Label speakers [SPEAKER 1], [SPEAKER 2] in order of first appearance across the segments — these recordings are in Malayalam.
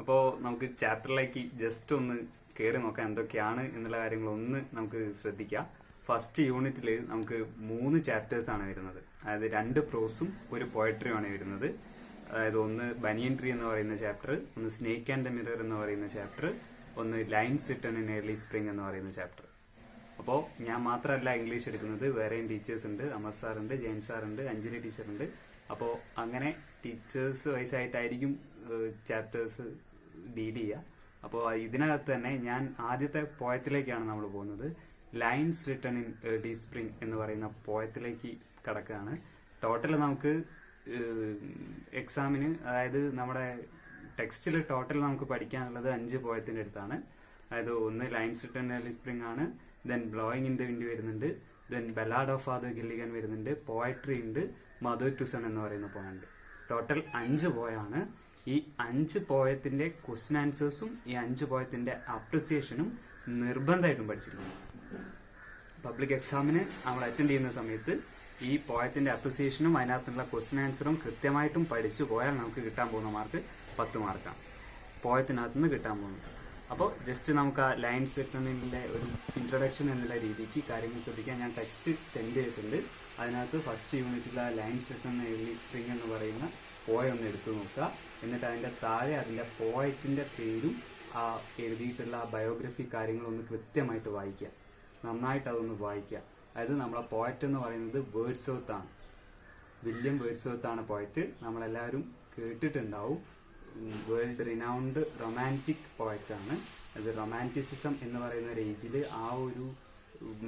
[SPEAKER 1] അപ്പോൾ നമുക്ക് ചാപ്റ്ററിലേക്ക് ജസ്റ്റ് ഒന്ന് കയറി നോക്കാം എന്തൊക്കെയാണ് എന്നുള്ള കാര്യങ്ങളൊന്ന് നമുക്ക് ശ്രദ്ധിക്കാം. ഫസ്റ്റ് യൂണിറ്റിൽ നമുക്ക് 3 ചാപ്റ്റേഴ്സ് ആണ് വരുന്നത്. അതായത് 2 പ്രോസും ഒരു പോയട്രിയുമാണ് വരുന്നത്. അതായത് ഒന്ന് ബനിയൻ ട്രീ എന്ന് പറയുന്ന ചാപ്റ്റർ, ഒന്ന് സ്നേക്ക് ആൻഡ് ദ മിറർ എന്ന് പറയുന്ന ചാപ്റ്റർ, ഒന്ന് lines written in early spring എന്ന് പറയുന്ന ചാപ്റ്റർ. അപ്പോൾ ഞാൻ മാത്രമല്ല ഇംഗ്ലീഷ് എടുക്കുന്നത്, വേറെയും ടീച്ചേഴ്സ് ഉണ്ട്. അമർ സാർ ഉണ്ട്, ജയൻ സാർ ഉണ്ട്, അഞ്ജലി ടീച്ചർ ഉണ്ട്. അപ്പോൾ അങ്ങനെ ടീച്ചേഴ്സ് വൈസായിട്ടായിരിക്കും ചാപ്റ്റേഴ്സ് ഡീൽ ചെയ്യുക. അപ്പോൾ ഇതിനകത്ത് തന്നെ ഞാൻ ആദ്യത്തെ പോയത്തിലേക്കാണ് നമ്മൾ പോകുന്നത്. Lines written in early spring എന്ന് പറയുന്ന പോയത്തിലേക്ക് കടക്കുകയാണ്. ടോട്ടൽ നമുക്ക് എക്സാമിന്, അതായത് നമ്മുടെ ടെക്സ്റ്റിൽ ടോട്ടൽ നമുക്ക് പഠിക്കാനുള്ളത് 5 പോയത്തിന്റെ അടുത്താണ്. അതായത് ഒന്ന് ലൈൻസ് റിട്ടൺ ഏർലി സ്പ്രിംഗ് ആണ്, then blowing in the wind വരുന്നുണ്ട്, then ballad of father Gilligan വരുന്നുണ്ട്, പോയട്രി ഉണ്ട്, മദർ ടു സൺ എന്ന് പറയുന്ന പോയുണ്ട്. ടോട്ടൽ 5 പോയാണ്. ഈ 5 പോയത്തിന്റെ ക്വസ്റ്റ്യൻ ആൻസേഴ്സും ഈ 5 പോയത്തിന്റെ അപ്രിസിയേഷനും നിർബന്ധമായിട്ടും പഠിച്ചിരിക്കുന്നു. പബ്ലിക് എക്സാമിന് നമ്മൾ അറ്റൻഡ് ചെയ്യുന്ന സമയത്ത് ഈ പോയത്തിന്റെ അപ്രിസിയേഷനും അതിനകത്തുള്ള ക്വസ്റ്റ്യൻ ആൻസറും കൃത്യമായിട്ടും പഠിച്ചു പോയാൽ നമുക്ക് കിട്ടാൻ പോകുന്ന മാർക്ക് 10 മാർക്കാണ് പോയത്തിനകത്ത് നിന്ന് കിട്ടാൻ പോകുന്നത്. അപ്പോൾ ജസ്റ്റ് നമുക്ക് ആ ലൈൻസ് റിട്ടണിന്റെ ഒരു ഇൻട്രൊഡക്ഷൻ എന്നുള്ള രീതിക്ക് കാര്യങ്ങൾ ശ്രദ്ധിക്കാൻ ഞാൻ ടെക്സ്റ്റ് സെൻഡ് ചെയ്തിട്ടുണ്ട്. അതിനകത്ത് ഫസ്റ്റ് യൂണിറ്റിൽ ആ ലൈൻസ് റിട്ടൺ ഏർലി സ്പ്രിംഗ് എന്ന് പറയുന്ന പോയ ഒന്ന് എടുത്തു നോക്കുക. എന്നിട്ട് അതിന്റെ താഴെ അതിന്റെ പോയറ്റിന്റെ പേരും ആ എഴുതിയിട്ടുള്ള ആ ബയോഗ്രഫി കാര്യങ്ങളൊന്ന് കൃത്യമായിട്ട് വായിക്കുക. നന്നായിട്ട് അതൊന്ന് വായിക്കുക. അതായത് നമ്മളെ പോയറ്റ് എന്ന് പറയുന്നത് വേർഡ്സ്വർത്ത് ആണ്. വില്യം വേർഡ്സ്വർത്ത് ആണ് പോയറ്റ്. നമ്മളെല്ലാവരും കേട്ടിട്ടുണ്ടാവും. വേൾഡ് റിനൗണ്ട് റൊമാൻറ്റിക് പോയറ്റ് ആണ്. അത് റൊമാൻറ്റിസിസം എന്ന് പറയുന്ന ഒരു ഏജിൽ ആ ഒരു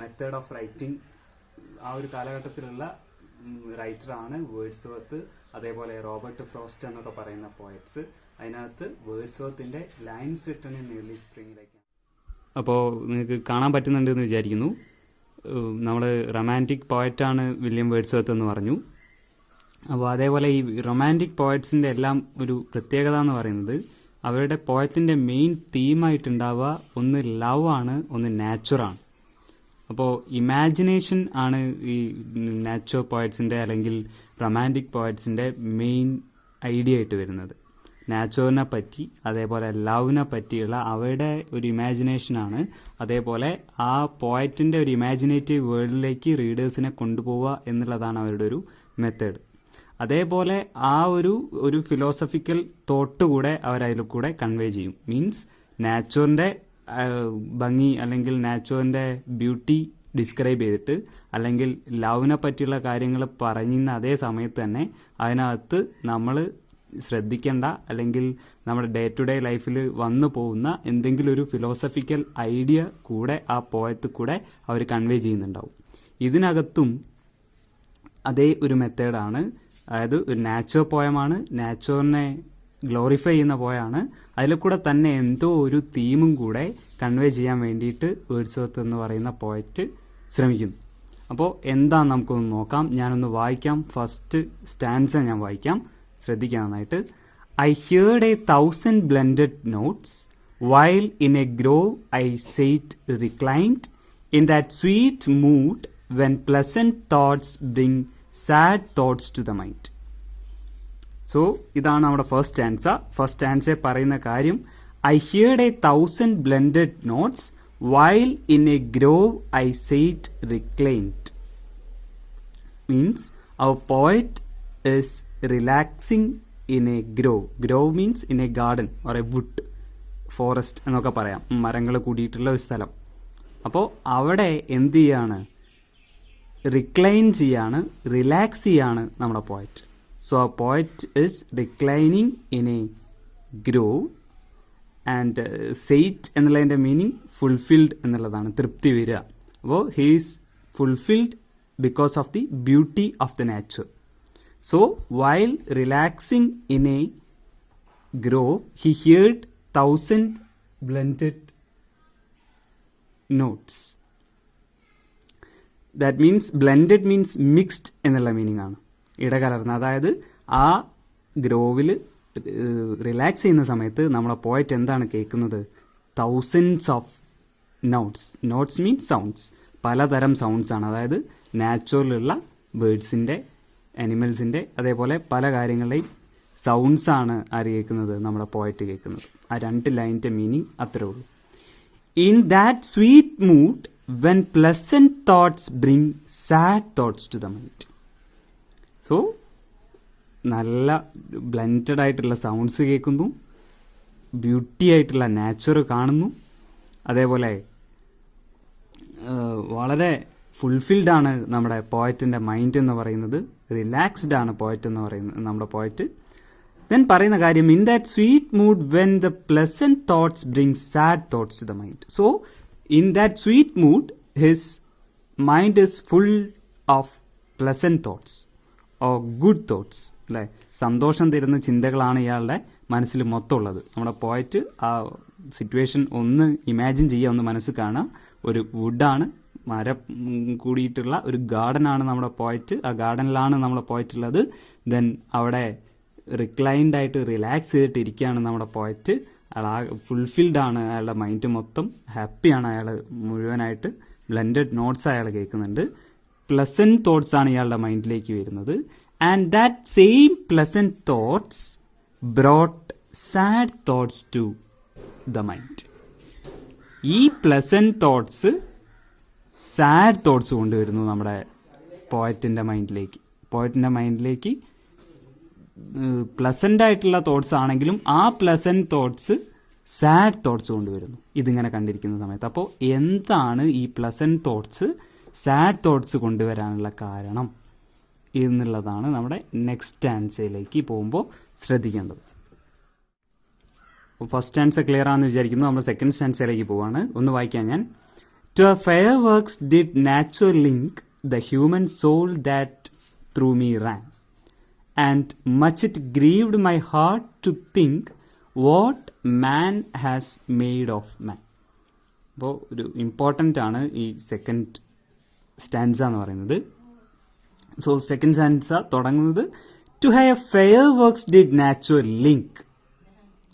[SPEAKER 1] മെത്തേഡ് ഓഫ് റൈറ്റിംഗ് ആ ഒരു കാലഘട്ടത്തിലുള്ള റൈറ്ററാണ് വേർഡ്സ്വർത്ത്. അതേപോലെ റോബർട്ട് ഫ്രോസ്റ്റ് എന്നൊക്കെ പറയുന്ന പോയറ്റ്സ്. അതിനകത്ത് വേർഡ്സ്വർത്തിന്റെ ലൈൻസ് റിട്ടൺ ഇൻ ഏർലി സ്പ്രിംഗിലേക്കാണ്. അപ്പോൾ നിങ്ങൾക്ക് കാണാൻ പറ്റുന്നുണ്ടെന്ന് വിചാരിക്കുന്നു. നമ്മൾ റൊമാൻറ്റിക് പോയറ്റാണ് വില്യം വേർഡ്സ്വർത്ത് എന്ന് പറഞ്ഞു. അപ്പോൾ അതേപോലെ ഈ റൊമാൻറ്റിക് പോയറ്റ്സിന്റെ എല്ലാം ഒരു പ്രത്യേകത എന്ന് പറയുന്നത് അവരുടെ പോയത്തിന്റെ മെയിൻ തീമായിട്ടുണ്ടാവുക ഒന്ന് ലവ് ആണ്, ഒന്ന് നാച്ചുറാണ്. അപ്പോൾ ഇമാജിനേഷൻ ആണ് ഈ നാച്ചുറൽ പോയറ്റ്സിന്റെ അല്ലെങ്കിൽ റൊമാൻറ്റിക് പോയറ്റ്സിന്റെ മെയിൻ ഐഡിയ ആയിട്ട് വരുന്നത്. നാച്ചുറിനെ പറ്റി അതേപോലെ ലവിനെ പറ്റിയുള്ള അവരുടെ ഒരു ഇമാജിനേഷനാണ്. അതേപോലെ ആ പോയറ്റിന്റെ ഒരു ഇമാജിനേറ്റീവ് വേൾഡിലേക്ക് റീഡേഴ്സിനെ കൊണ്ടുപോവുക എന്നുള്ളതാണ് അവരുടെ ഒരു മെത്തേഡ്. അതേപോലെ ആ ഒരു ഫിലോസഫിക്കൽ തോട്ട് കൂടെ അവരതിൽ കൂടെ കൺവേ ചെയ്യും. മീൻസ് നാച്ചുറിന്റെ ഭംഗി അല്ലെങ്കിൽ നാച്ചുറിന്റെ ബ്യൂട്ടി ഡിസ്ക്രൈബ് ചെയ്തിട്ട് അല്ലെങ്കിൽ ലവിനെ പറ്റിയുള്ള കാര്യങ്ങൾ പറയുന്ന അതേ സമയത്ത് തന്നെ അതിനകത്ത് നമ്മൾ ശ്രദ്ധിക്കേണ്ട അല്ലെങ്കിൽ നമ്മുടെ ഡേ ടു ഡേ ലൈഫിൽ വന്നു പോകുന്ന എന്തെങ്കിലും ഒരു ഫിലോസഫിക്കൽ ഐഡിയ കൂടെ ആ പോയത്തിൽ കൂടെ അവർ കൺവേ ചെയ്യുന്നുണ്ടാവും. ഇതിനകത്തും അതേ ഒരു മെത്തേഡാണ്. അതായത് ഒരു നാച്ചുറൽ പോയമാണ്, നാച്ചുറിനെ ഗ്ലോറിഫൈ ചെയ്യുന്ന പോയാണ്. അതിൽ കൂടെ തന്നെ എന്തോ ഒരു തീമും കൂടെ കൺവേ ചെയ്യാൻ വേണ്ടിയിട്ട് വേർഡ്സ്വർത്ത് എന്ന് പറയുന്ന പോയറ്റ് ശ്രമിക്കുന്നു. അപ്പോൾ എന്താന്ന് നമുക്കൊന്ന് നോക്കാം. ഞാനൊന്ന് വായിക്കാം. ഫസ്റ്റ് സ്റ്റാൻസ ഞാൻ വായിക്കാം, ശ്രദ്ധിക്കാം നന്നായിട്ട്. I heard 1,000 blended notes while in a grove I sate reclined in that sweet mood when pleasant thoughts bring sad thoughts to the mind. So ഇതാണ് നമ്മുടെ ഫസ്റ്റ് സ്റ്റാൻസ. ഫസ്റ്റ് സ്റ്റാൻസെ പറയുന്ന കാര്യം I heard 1,000 blended notes while in a grove I sate reclined. Means our poet is relaxing in a grove. Grove means in a garden or a wood, forest എന്നൊക്കെ പറയാം, മരങ്ങൾ കൂടിയിട്ടുള്ള ഒരു സ്ഥലം. അപ്പോൾ അവിടെ എന്ത് ചെയ്യാണ്? റിക്ലൈൻ ചെയ്യാണ്, റിലാക്സ് ചെയ്യാണ് നമ്മുടെ പോയറ്റ്. സോ ആ poet is reclining in a grove and sate എന്നുള്ളതിന്റെ മീനിങ് ഫുൾഫിൽഡ് എന്നുള്ളതാണ്, തൃപ്തി വരിക. അപ്പോൾ he's fulfilled because of the beauty of the nature. So, while relaxing in a grove, he heard 1,000 blended notes. That means blended means mixed എന്നുള്ള മീനിങ് ആണ്, ഇടകലർന്ന. അതായത് ആ ഗ്രോവിൽ റിലാക്സ് ചെയ്യുന്ന സമയത്ത് നമ്മളെ പോയറ്റ് എന്താണ് കേൾക്കുന്നത്? 1000s of notes. Notes means sounds, പലതരം സൗണ്ട്സ് ആണ്. അതായത് നാച്ചുറലുള്ള ബേർഡ്സിന്റെ, അനിമൽസിന്റെ, അതേപോലെ പല കാര്യങ്ങളുടെയും സൗണ്ട്സ് ആണ് ആര് കേൾക്കുന്നത്? നമ്മുടെ പോയറ്റ് കേൾക്കുന്നത്. ആ 2 ലൈനിൻ്റെ മീനിങ് അത്രേ ഉള്ളൂ. In that sweet mood when pleasant thoughts bring sad thoughts to the mind. So നല്ല ബ്ലെൻഡഡ് ആയിട്ടുള്ള സൗണ്ട്സ് കേൾക്കുന്നു, ബ്യൂട്ടി ആയിട്ടുള്ള നാച്ചർ കാണുന്നു, അതേപോലെ വളരെ ഫുൾഫിൽഡ് ആണ് നമ്മുടെ പോയറ്റിൻ്റെ മൈൻഡ് എന്ന് പറയുന്നത്, റിലാക്സ്ഡ് ആണ് പോയറ്റ് എന്ന് പറയുന്നത് നമ്മുടെ പോയറ്റ്. ദെൻ പറയുന്ന കാര്യം in that sweet mood when the pleasant thoughts bring sad thoughts to the mind. So in that sweet mood his mind is full of pleasant thoughts or good thoughts, അല്ലേ? സന്തോഷം തരുന്ന ചിന്തകളാണ് ഇയാളുടെ മനസ്സിൽ മൊത്തം ഉള്ളത്. നമ്മുടെ പോയറ്റ് ആ സിറ്റുവേഷൻ ഒന്ന് ഇമാജിൻ ചെയ്യുക, ഒന്ന് മനസ്സിൽ കാണുക. ഒരു വുഡാണ്, മരം കൂടിയിട്ടുള്ള ഒരു ഗാർഡനാണ് നമ്മുടെ പോയറ്റ്. ആ ഗാർഡനിലാണ് നമ്മുടെ പോയറ്റ് ഉള്ളത്. ദെൻ അവിടെ റിക്ലൈൻഡ് ആയിട്ട് റിലാക്സ് ചെയ്തിട്ട് ഇരിക്കുകയാണ് നമ്മുടെ പോയറ്റ്. അയാൾ ആ ഫുൾഫിൽഡ് ആണ്, അയാളുടെ മൈൻഡ് മൊത്തം ഹാപ്പിയാണ്, അയാൾ മുഴുവനായിട്ട് ബ്ലെൻഡഡ് നോട്ട്സ് അയാൾ കേൾക്കുന്നുണ്ട്. പ്ലസന്റ് തോട്ട്സ് ആണ് ഇയാളുടെ മൈൻഡിലേക്ക് വരുന്നത്. And that same pleasant thoughts brought sad thoughts to the mind. ഈ പ്ലസന്റ് തോട്ട്സ് സാഡ് തോട്ട്സ് കൊണ്ടുവരുന്നു നമ്മുടെ പോയറ്റിൻ്റെ മൈൻഡിലേക്ക്. പോയറ്റിൻ്റെ മൈൻഡിലേക്ക് പ്ലസന്റ് ആയിട്ടുള്ള തോട്ട്സ് ആണെങ്കിലും ആ പ്ലസന്റ് തോട്ട്സ് സാഡ് തോട്ട്സ് കൊണ്ടുവരുന്നു ഇതിങ്ങനെ കണ്ടിരിക്കുന്ന സമയത്ത്. അപ്പോൾ എന്താണ് ഈ പ്ലസന്റ് തോട്ട്സ് സാഡ് തോട്ട്സ് കൊണ്ടുവരാനുള്ള കാരണം എന്നുള്ളതാണ് നമ്മുടെ നെക്സ്റ്റ് ആൻസറിലേക്ക് പോകുമ്പോൾ ശ്രദ്ധിക്കേണ്ടത്. ഫസ്റ്റ് ആൻസർ ക്ലിയർ ആണെന്ന് വിചാരിക്കുന്നു. നമ്മൾ സെക്കൻഡ് ആൻസറിലേക്ക് പോവാണ്. ഒന്ന് വായിക്കാം ഞാൻ. To a fireworks did nature link the human soul that through me ran, and much it grieved my heart to think what man has made of man. അപ്പോൾ ഒരു ഇമ്പോർട്ടൻ്റ് ആണ് ഈ സെക്കൻഡ് സ്റ്റാൻസ എന്ന് പറയുന്നത്. സോ സെക്കൻഡ് സ്റ്റാൻസ തുടങ്ങുന്നത് to have fair works did nature link,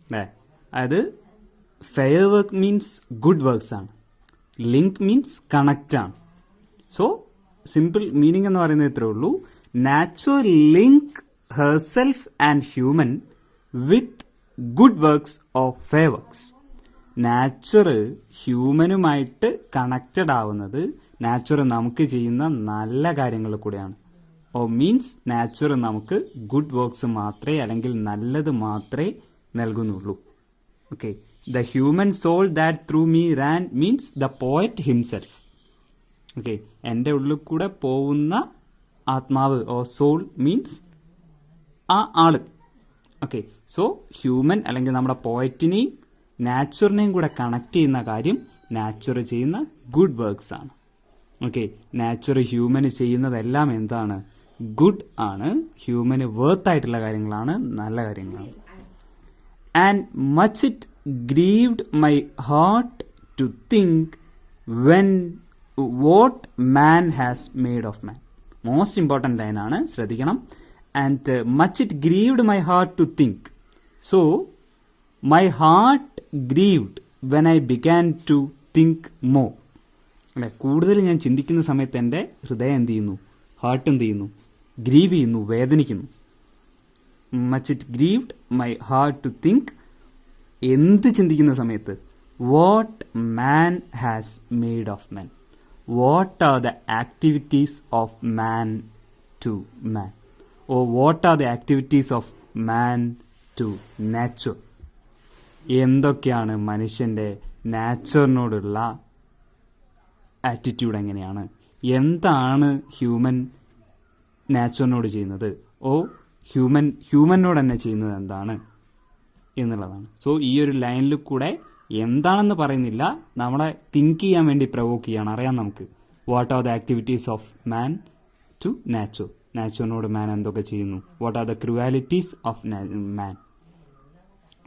[SPEAKER 1] അല്ലേ? അതായത് fair work means good works ആണ്, ലിങ്ക് മീൻസ് കണക്റ്റ് ആണ്. സോ സിമ്പിൾ മീനിങ് എന്ന് പറയുന്നത് ഇത്രേ ഉള്ളൂ. Nature link herself and human with good works of fair works. Nature ഹ്യൂമനുമായിട്ട് കണക്റ്റഡ് ആവുന്നത് നാച്ചുർ നമുക്ക് ചെയ്യുന്ന നല്ല കാര്യങ്ങൾ കൂടെയാണ്. ഓ മീൻസ് നാച്ചുർ നമുക്ക് ഗുഡ് വർക്ക്സ് മാത്രമേ അല്ലെങ്കിൽ നല്ലത് മാത്രമേ നൽകുന്നുള്ളൂ. Okay, the human soul that through me ran means the poet himself. Okay, എൻ്റെ ഉള്ളിൽ കൂടെ പോകുന്ന ആത്മാവ് ഓ സോൾ മീൻസ് ആ ആള്. ഓക്കെ, സോ ഹ്യൂമൻ അല്ലെങ്കിൽ നമ്മുടെ പോയറ്റിനെയും നാച്ചുറിനെയും കൂടെ കണക്ട് ചെയ്യുന്ന കാര്യം നാച്ചുർ ചെയ്യുന്ന ഗുഡ് വർക്ക്സ് ആണ്. ഓക്കെ, നാച്ചുർ ഹ്യൂമന് ചെയ്യുന്നതെല്ലാം എന്താണ്? ഗുഡ് ആണ്. ഹ്യൂമന് വർത്ത് ആയിട്ടുള്ള കാര്യങ്ങളാണ്, നല്ല കാര്യങ്ങളാണ്. And much it grieved my heart to think when what man has made of man. Most important line ആണ്, ശ്രദ്ധിക്കണം. And much it grieved my heart to think. So my heart grieved when I began to think more. അല്ലെ, കൂടുതൽ ഞാൻ ചിന്തിക്കുന്ന സമയത്ത് എൻ്റെ ഹൃദയം എന്ത് ചെയ്യുന്നു? ഹാർട്ട് എന്ത് ചെയ്യുന്നു? ഗ്രീവ് ചെയ്യുന്നു, വേദനിക്കുന്നു. Much it grieved my heart to think. എന്ത് ചിന്തിക്കുന്ന സമയത്ത്? What man has made of man. What are the activities of man to man, oh what are the activities of man to nature. എന്തൊക്കെയാണ് മനുഷ്യൻ്റെ നാച്ചുറിനോടുള്ള ആറ്റിറ്റ്യൂഡ്, എങ്ങനെയാണ്, എന്താണ് ഹ്യൂമൻ നാച്ചുറിനോട് ചെയ്യുന്നത്, ഓ ഹ്യൂമനോട് തന്നെ ചെയ്യുന്നത് എന്താണ് എന്നുള്ളതാണ്. സോ ഈ ഒരു ലൈനിൽ കൂടെ എന്താണെന്ന് പറയുന്നില്ല, നമ്മളെ തിങ്ക് ചെയ്യാൻ വേണ്ടി പ്രവോക്ക് ചെയ്യാണ്. അറിയാം നമുക്ക് what are the activities of man to nature. നാച്ചുറിനോട് മാൻ എന്തൊക്കെ ചെയ്യുന്നു, what are the cruelties of man.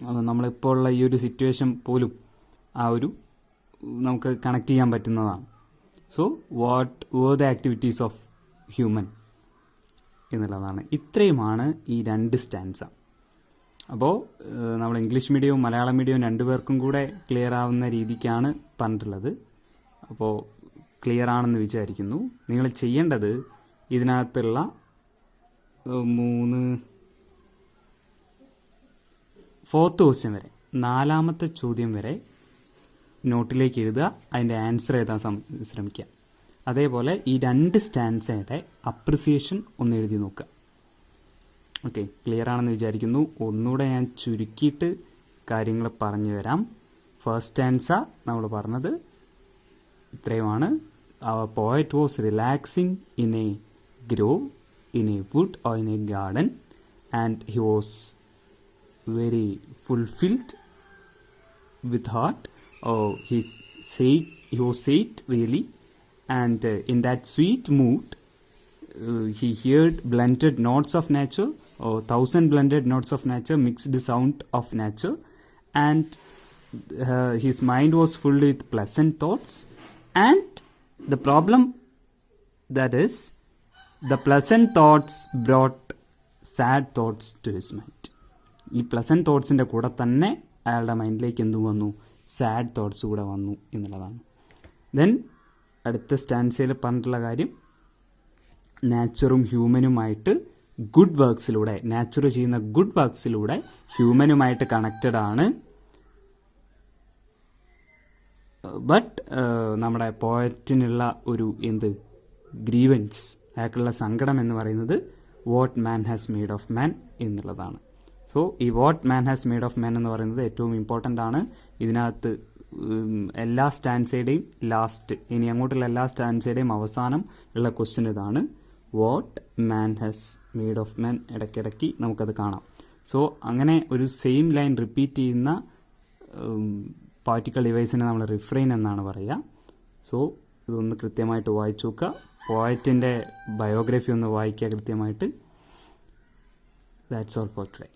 [SPEAKER 1] അപ്പോൾ നമ്മളിപ്പോൾ ഉള്ള ഈ ഒരു സിറ്റുവേഷൻ പോലും ആ ഒരു നമുക്ക് കണക്ട് ചെയ്യാൻ പറ്റുന്നതാണ്. So what were the activities of human എന്നുള്ളതാണ്. ഇത്രയുമാണ് ഈ രണ്ട് സ്റ്റാൻസ. അപ്പോൾ നമ്മൾ ഇംഗ്ലീഷ് മീഡിയവും മലയാളം മീഡിയവും രണ്ടുപേർക്കും കൂടെ ക്ലിയർ ആവുന്ന രീതിക്കാണ് പറഞ്ഞിട്ടുള്ളത്. അപ്പോൾ ക്ലിയർ ആണെന്ന് വിചാരിക്കുന്നു. നിങ്ങൾ ചെയ്യേണ്ടത് ഇതിനകത്തുള്ള 4th ക്വസ്റ്റ്യൻ വരെ 4ാമത്തെ ചോദ്യം വരെ നോട്ടിലേക്ക് എഴുതുക, അതിൻ്റെ ആൻസർ എഴുതാൻ ശ്രമിക്കുക. അതേപോലെ ഈ 2 സ്റ്റാൻസയുടെ അപ്രിസിയേഷൻ ഒന്ന് എഴുതി നോക്കുക. ഓക്കെ, ക്ലിയർ ആണെന്ന് വിചാരിക്കുന്നു. ഒന്നുകൂടെ ഞാൻ ചുരുക്കിയിട്ട് കാര്യങ്ങൾ പറഞ്ഞു തരാം. ഫസ്റ്റ് സ്റ്റാൻസ നമ്മൾ പറഞ്ഞത് ഇത്രയുമാണ്. Our poet was relaxing in a grove, in a wood or in a garden, and he was very fulfilled with heart. He was said really, and in that sweet mood, he heard blended notes of nature, or 1,000 blended notes of nature, mixed sound of nature, and his mind was filled with pleasant thoughts. And the problem that is, the pleasant thoughts brought sad thoughts to his mind. ഈ പ്ലസൻറ്റ് തോട്ട്സിൻ്റെ കൂടെ തന്നെ അയാളുടെ മൈൻഡിലേക്ക് എന്ത് വന്നു? സാഡ് തോട്ട്സ് കൂടെ വന്നു എന്നുള്ളതാണ്. ദെൻ അടുത്ത സ്റ്റാൻസയിൽ പറഞ്ഞിട്ടുള്ള കാര്യം, നാച്ചറും ഹ്യൂമനുമായിട്ട് ഗുഡ് വർക്ക്സിലൂടെ, നാച്ചർ ചെയ്യുന്ന ഗുഡ് വർക്ക്സിലൂടെ ഹ്യൂമനുമായിട്ട് കണക്റ്റഡ് ആണ്. ബട്ട് നമ്മുടെ പോയറ്റിനുള്ള ഒരു ഗ്രീവൻസ്, അയാൾക്കുള്ള സങ്കടം എന്ന് പറയുന്നത് what man has made of മാൻ എന്നുള്ളതാണ്. സോ ഈ what man has made of മാൻ എന്ന് പറയുന്നത് ഏറ്റവും ഇമ്പോർട്ടൻ്റ് ആണ്. ഇതിനകത്ത് എല്ലാ സ്റ്റാൻസയുടെയും ലാസ്റ്റ്, ഇനി അങ്ങോട്ടുള്ള എല്ലാ സ്റ്റാൻസയുടെയും അവസാനം ഉള്ള ക്വസ്റ്റ്യൻ ഇതാണ്, what man has made of മാൻ. ഇടയ്ക്കിടയ്ക്ക് നമുക്കത് കാണാം. സോ അങ്ങനെ ഒരു സെയിം ലൈൻ റിപ്പീറ്റ് ചെയ്യുന്ന പോയറ്റിക്കൽ ഡിവൈസിനെ നമ്മൾ റിഫ്രെയിൻ എന്നാണ് പറയുക. സോ ഇതൊന്ന് കൃത്യമായിട്ട് വായിച്ചു നോക്കുക. പോയറ്റിൻ്റെ ബയോഗ്രഫി ഒന്ന് വായിക്കുക കൃത്യമായിട്ട്. That's all for today.